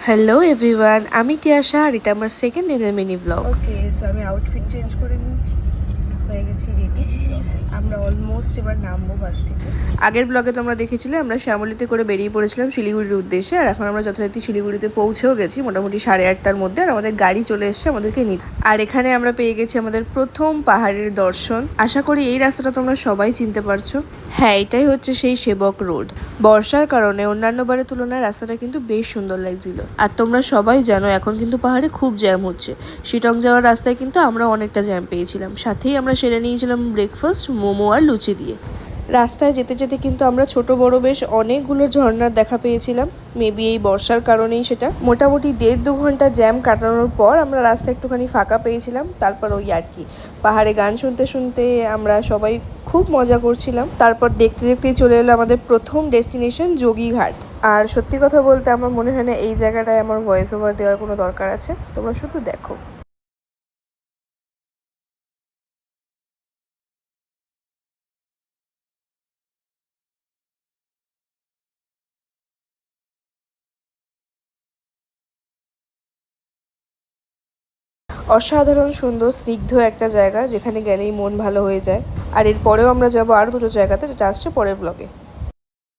Hello everyone, আমি তিয়াশা আর এটা আমার সেকেন্ড দিনের মিনি ব্লগ। ওকে, সো আমি আউটফিট চেঞ্জ করে নিয়েছি, হয়ে গেছি রেডি। আমরা অলমোস্ট এবার নামবো বাস থেকে। আগের ব্লগে তোমরা দেখেছিলে আমরা শ্যামলীতে করে বেরিয়ে পড়েছিলাম শিলিগুড়ির উদ্দেশ্যে, আর এখন আমরা যথারীতি শিলিগুড়িতে পৌঁছেও গেছি মোটামুটি 8:30টার মধ্যে। আর আমাদের গাড়ি চলে এসছে আমাদেরকে নিতে। আর এখানে আমরা পেয়ে গেছি আমাদের প্রথম পাহাড়ের দর্শন। আশা করি এই রাস্তাটা তোমরা সবাই চিনতে পারছো। হ্যাঁ, এটাই হচ্ছে সেই সেবক রোড। বর্ষার কারণে অন্যান্য বারের তুলনায় রাস্তাটা কিন্তু বেশ সুন্দর লাগছিল। আর তোমরা সবাই জানো এখন কিন্তু পাহাড়ে খুব জ্যাম হচ্ছে। শিটং যাওয়ার রাস্তায় কিন্তু আমরা অনেকটা জ্যাম পেয়েছিলাম। সাথেই আমরা সেরে নিয়েছিলাম ব্রেকফাস্ট, মোমো আর লুচি দিয়ে। রাস্তায় যেতে যেতে কিন্তু আমরা ছোট বড় বেশ অনেকগুলো ঝর্ণার দেখা পেয়েছিলাম। মেবি এই বর্ষার কারণেই সেটা। মোটামুটি 1.5-2 ঘন্টা জ্যাম কাটানোর পর আমরা রাস্তা একটুখানি ফাঁকা পেয়েছিলাম। তারপর ওই আর কি পাহাড়ে গান শুনতে শুনতে আমরা সবাই খুব মজা করছিলাম। তারপর দেখতে দেখতেই চলে এলো আমাদের প্রথম ডেস্টিনেশন যোগীঘাট। আর সত্যি কথা বলতে আমার মনে হয় না এই জায়গাটায় আমার ভয়েস ওভার দেওয়ার কোনো দরকার আছে, তোমরা শুধু দেখো। অসাধারণ সুন্দর স্নিগ্ধ একটা জায়গা, যেখানে গেলেই মন ভালো হয়ে যায়। আর এরপরেও আমরা যাবো আর দুটো জায়গাতে, যেটা আসছে পরের ব্লগে।